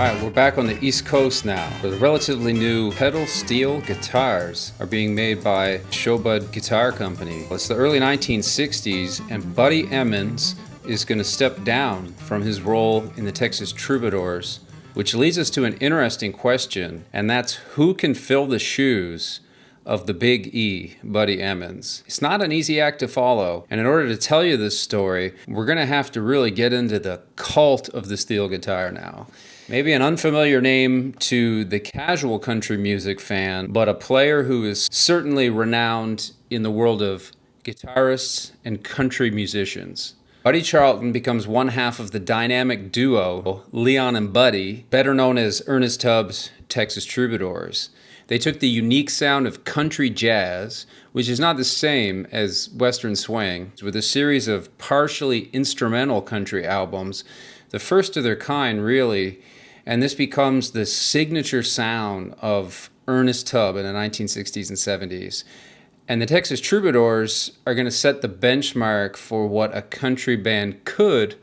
Alright, we're back on the East Coast now. The relatively new pedal steel guitars are being made by Rhodes-Bud Guitar Company. It's the early 1960s, and Buddy Emmons is going to step down from his role in the Texas Troubadours, which leads us to an interesting question, and that's who can fill the shoes of the Big E, Buddy Emmons. It's not an easy act to follow, and in order to tell you this story, we're going to have to really get into the cult of the steel guitar now. Maybe an unfamiliar name to the casual country music fan, but a player who is certainly renowned in the world of guitarists and country musicians. Buddy Charleton becomes one half of the dynamic duo Leon and Buddy, better known as Ernest Tubb's Texas Troubadours. They took the unique sound of country jazz, which is not the same as Western swing, with a series of partially instrumental country albums, the first of their kind really, and this becomes the signature sound of Ernest Tubb in the 1960s and 70s. And the Texas Troubadours are going to set the benchmark for what a country band could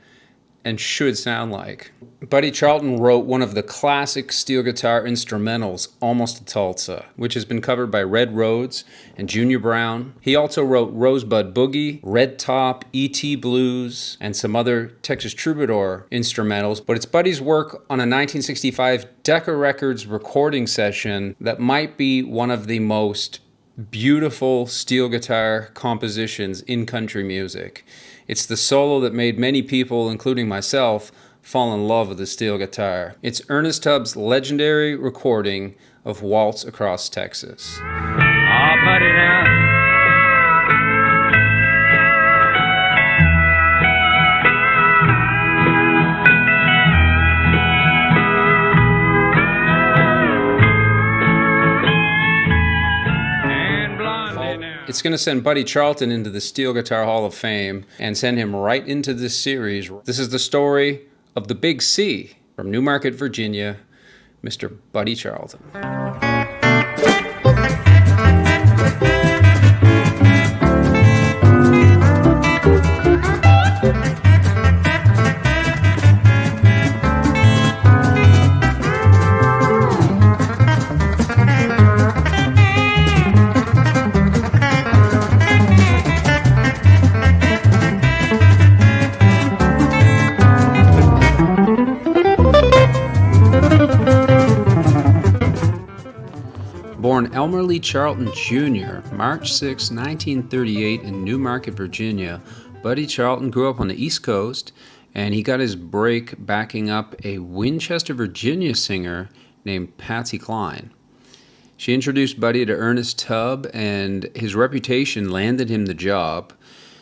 and should sound like. Buddy Charleton wrote one of the classic steel guitar instrumentals, Almost to Tulsa, which has been covered by Red Rhodes and Junior Brown. He also wrote Rose-Bud Boogie, Red Top, E.T. Blues, and some other Texas Troubadour instrumentals, but it's Buddy's work on a 1965 Decca Records recording session that might be one of the most beautiful steel guitar compositions in country music. It's the solo that made many people, including myself, fall in love with the steel guitar. It's Ernest Tubb's legendary recording of Waltz Across Texas. Oh, buddy, now. It's going to send Buddy Charleton into the Steel Guitar Hall of Fame and send him right into this series. This is the story of the Big C from Newmarket, Virginia, Mr. Buddy Charleton. Born Elmer Lee Charleton Jr., March 6, 1938 in Newmarket, Virginia, Buddy Charleton grew up on the East Coast, and he got his break backing up a Winchester, Virginia singer named Patsy Cline. She introduced Buddy to Ernest Tubb, and his reputation landed him the job.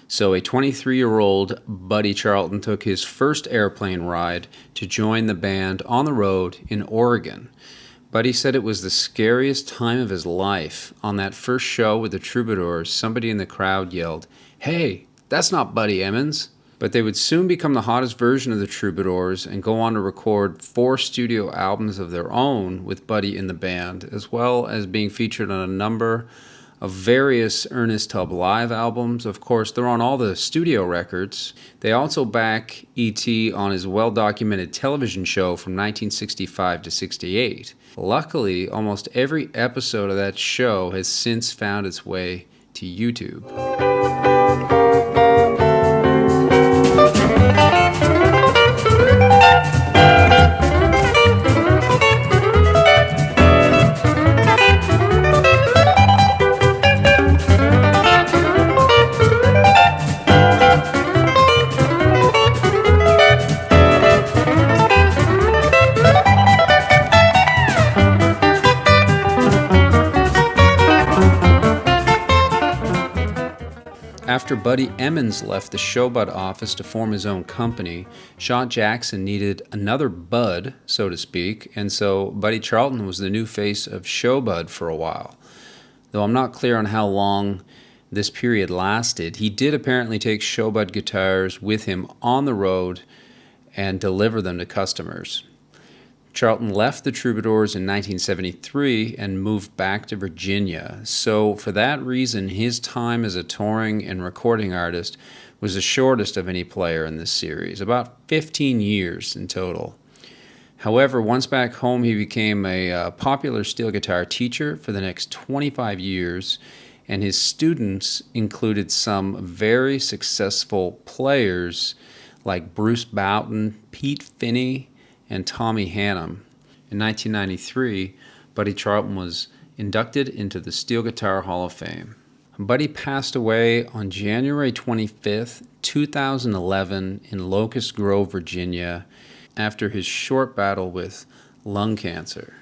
So a 23-year-old Buddy Charleton took his first airplane ride to join the band on the road in Oregon. Buddy said it was the scariest time of his life. On that first show with the Troubadours, somebody in the crowd yelled, "Hey, that's not Buddy Emmons." But they would soon become the hottest version of the Troubadours and go on to record 4 studio albums of their own with Buddy in the band, as well as being featured on a number of various Ernest Tubb live albums. Of course, they're on all the studio records. They also back E.T. on his well-documented television show from 1965 to 68. Luckily, almost every episode of that show has since found its way to YouTube. After Buddy Emmons left the Rhodes-Bud office to form his own company, Shaw Jackson needed another Bud, so to speak, and so Buddy Charleton was the new face of Rhodes-Bud for a while. Though I'm not clear on how long this period lasted, he did apparently take Rhodes-Bud guitars with him on the road and deliver them to customers. Charleton left the Troubadours in 1973 and moved back to Virginia. So for that reason, his time as a touring and recording artist was the shortest of any player in this series, about 15 years in total. However, once back home, he became a popular steel guitar teacher for the next 25 years, and his students included some very successful players like Bruce Boughton, Pete Finney, and Tommy Hannum. In 1993, Buddy Charleton was inducted into the Steel Guitar Hall of Fame. Buddy passed away on January 25th, 2011 in Locust Grove, Virginia, after his short battle with lung cancer.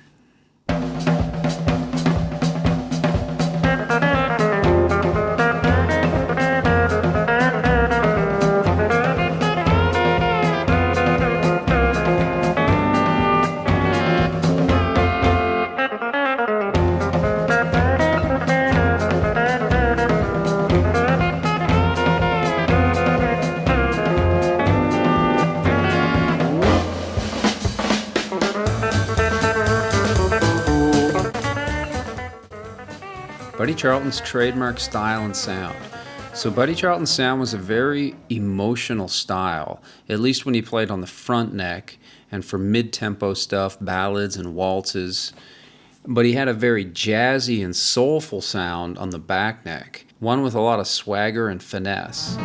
Buddy Charleton's trademark style and sound. So Buddy Charleton's sound was a very emotional style, at least when he played on the front neck and for mid-tempo stuff, ballads and waltzes. But he had a very jazzy and soulful sound on the back neck, one with a lot of swagger and finesse.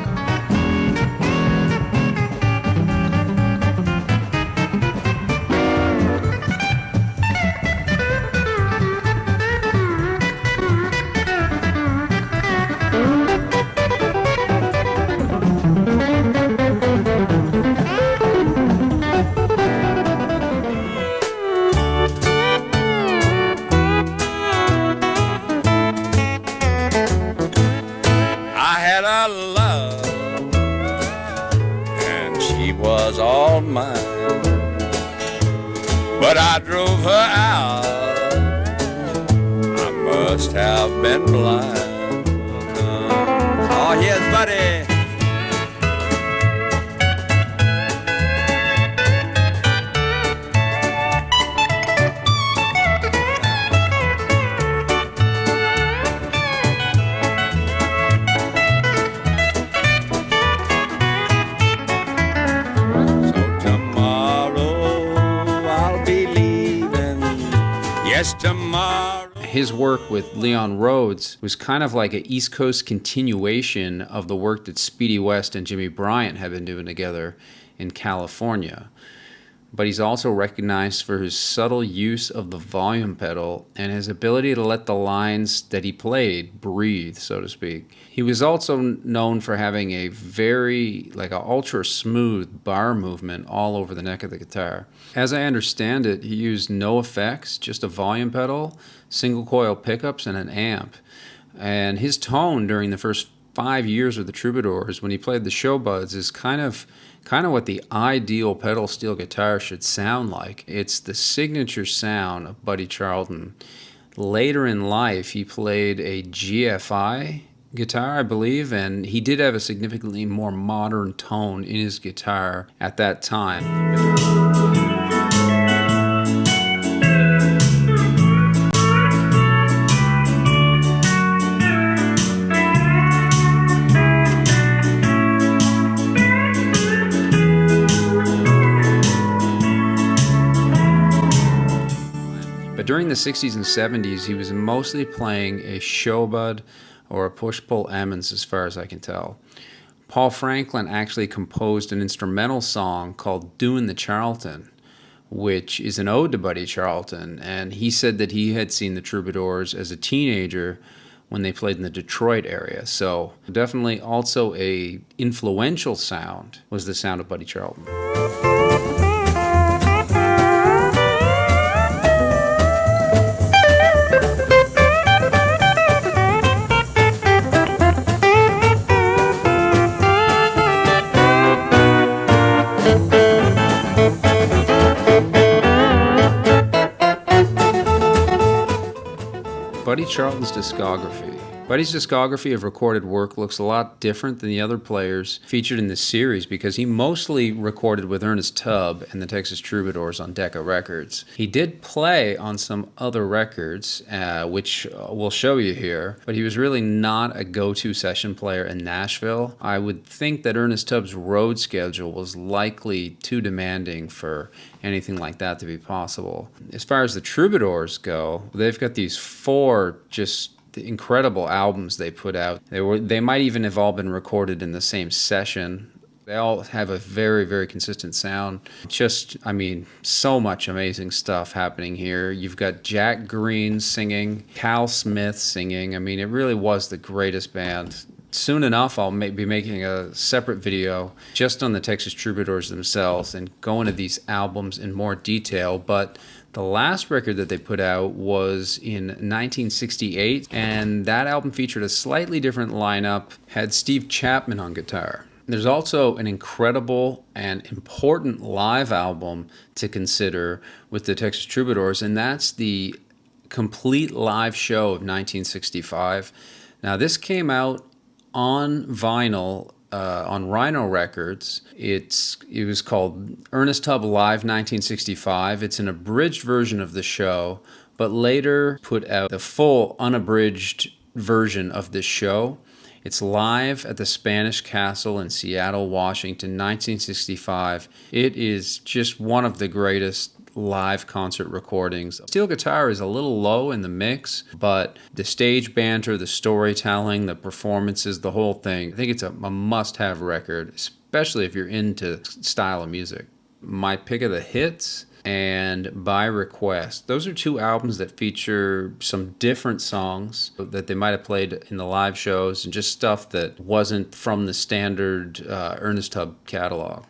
Was all mine, but I drove her out. I must have been blind. Oh, here's Buddy. Tomorrow. His work with Leon Rhodes was kind of like an East Coast continuation of the work that Speedy West and Jimmy Bryant had been doing together in California. But he's also recognized for his subtle use of the volume pedal and his ability to let the lines that he played breathe, so to speak. He was also known for having a very, like an ultra smooth bar movement all over the neck of the guitar. As I understand it, he used no effects, just a volume pedal, single coil pickups, and an amp. And his tone during the first 5 years of the Troubadours, when he played the Showbuds, is kind of what the ideal pedal steel guitar should sound like. It's the signature sound of Buddy Charleton. Later in life, he played a GFI guitar, I believe, and he did have a significantly more modern tone in his guitar at that time. But during the 60s and 70s, he was mostly playing a Showbud or a push-pull Emmons, as far as I can tell. Paul Franklin actually composed an instrumental song called "Doin' the Charlton," which is an ode to Buddy Charleton, and he said that he had seen the Troubadours as a teenager when they played in the Detroit area. So definitely also a influential sound was the sound of Buddy Charleton. Buddy Charleton's discography. Buddy's discography of recorded work looks a lot different than the other players featured in this series because he mostly recorded with Ernest Tubb and the Texas Troubadours on Decca Records. He did play on some other records, which we'll show you here, but he was really not a go-to session player in Nashville. I would think that Ernest Tubb's road schedule was likely too demanding for anything like that to be possible. As far as the Troubadours go, they've got these 4 just the incredible albums they put out. They might even have all been recorded in the same session. They all have a very, very consistent sound. Just, I mean, so much amazing stuff happening here. You've got Jack Green singing, Cal Smith singing. I mean, it really was the greatest band. Soon enough, I'll be making a separate video just on the Texas Troubadours themselves and go into these albums in more detail. But the last record that they put out was in 1968, and that album featured a slightly different lineup, had Steve Chapman on guitar. There's also an incredible and important live album to consider with the Texas Troubadours, and that's the complete live show of 1965. Now, this came out on vinyl on Rhino Records. It was called Ernest Tubb Live 1965. It's an abridged version of the show, but later put out the full unabridged version of this show. It's live at the Spanish Castle in Seattle, Washington, 1965. It is just one of the greatest live concert recordings. Steel guitar is a little low in the mix, but the stage banter, the storytelling, the performances, the whole thing, I think it's a must-have record, especially if you're into style of music. My Pick of the Hits and By Request. Those are 2 albums that feature some different songs that they might have played in the live shows and just stuff that wasn't from the standard Ernest Tubb catalog.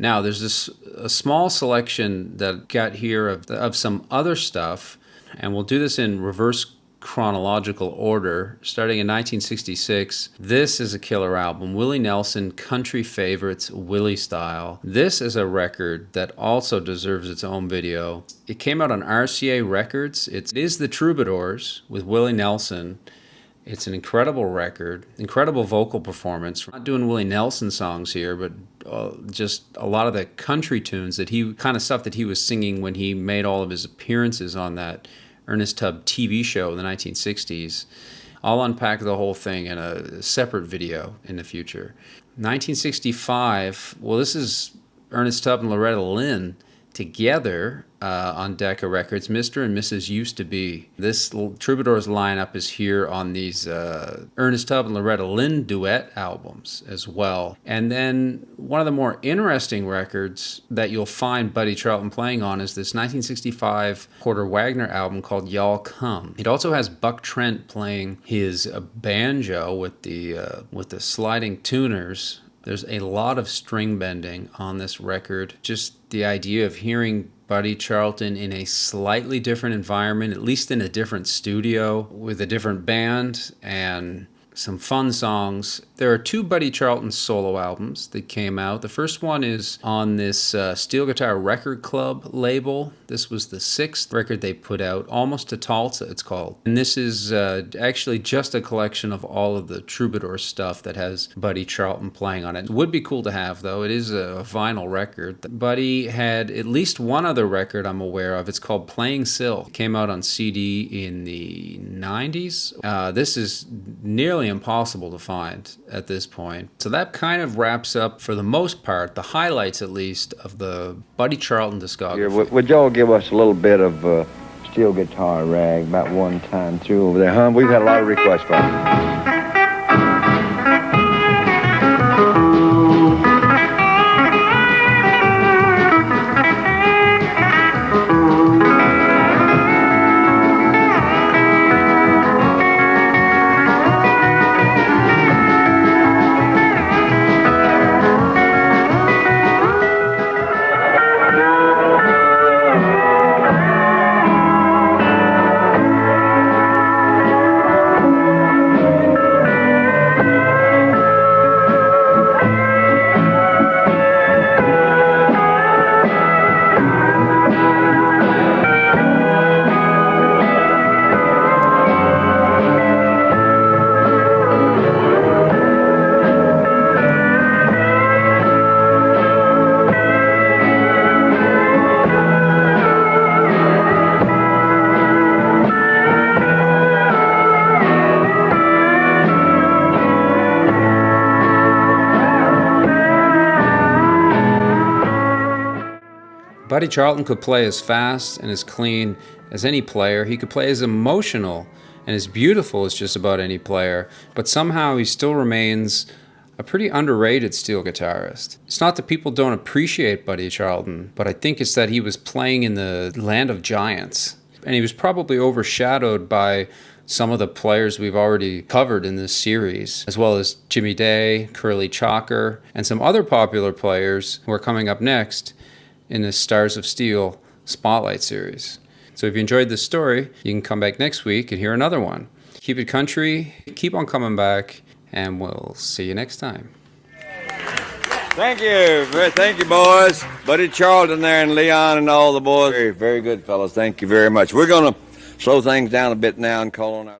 Now, there's a small selection that got here of some other stuff, and we'll do this in reverse chronological order. Starting in 1966, this is a killer album, Willie Nelson, Country Favorites, Willie Style. This is a record that also deserves its own video. It came out on RCA Records. It is the Troubadours with Willie Nelson. It's an incredible record, incredible vocal performance. We're not doing Willie Nelson songs here, but just a lot of the country tunes that stuff that he was singing when he made all of his appearances on that Ernest Tubb TV show in the 1960s. I'll unpack the whole thing in a separate video in the future. 1965, well, this is Ernest Tubb and Loretta Lynn together on Decca Records, Mr. and Mrs. Used to Be. This Troubadours lineup is here on these Ernest Tubb and Loretta Lynn duet albums as well. And then one of the more interesting records that you'll find Buddy Charleton playing on is this 1965 Porter Wagoner album called Y'all Come. It also has Buck Trent playing his banjo with the sliding tuners. There's a lot of string bending on this record. Just the idea of hearing Buddy Charleton in a slightly different environment, at least in a different studio, with a different band, and some fun songs. There are 2 Buddy Charleton solo albums that came out. The first one is on this Steel Guitar Record Club label. This was the 6th record they put out, Almost to Tulsa it's called. And this is actually just a collection of all of the Troubadour stuff that has Buddy Charleton playing on it. It would be cool to have, though. It is a vinyl record. Buddy had at least one other record I'm aware of. It's called Playing Sill. It came out on CD in the 90s. This is nearly impossible to find at this point. So that kind of wraps up, for the most part, the highlights at least, of the Buddy Charleton discography. Would y'all give us a little bit of steel guitar rag about one time through over there, huh? We've had a lot of requests from you. Buddy Charleton could play as fast and as clean as any player. He could play as emotional and as beautiful as just about any player, but somehow he still remains a pretty underrated steel guitarist. It's not that people don't appreciate Buddy Charleton, but I think it's that he was playing in the land of giants. And he was probably overshadowed by some of the players we've already covered in this series, as well as Jimmy Day, Curly Chalker, and some other popular players who are coming up next in the Stars of Steel Spotlight series. So if you enjoyed this story, you can come back next week and hear another one. Keep it country, keep on coming back, and we'll see you next time. Thank you, boys. Buddy Charleton there and Leon and all the boys. Very, very good fellas. Thank you very much. We're going to slow things down a bit now and call on out.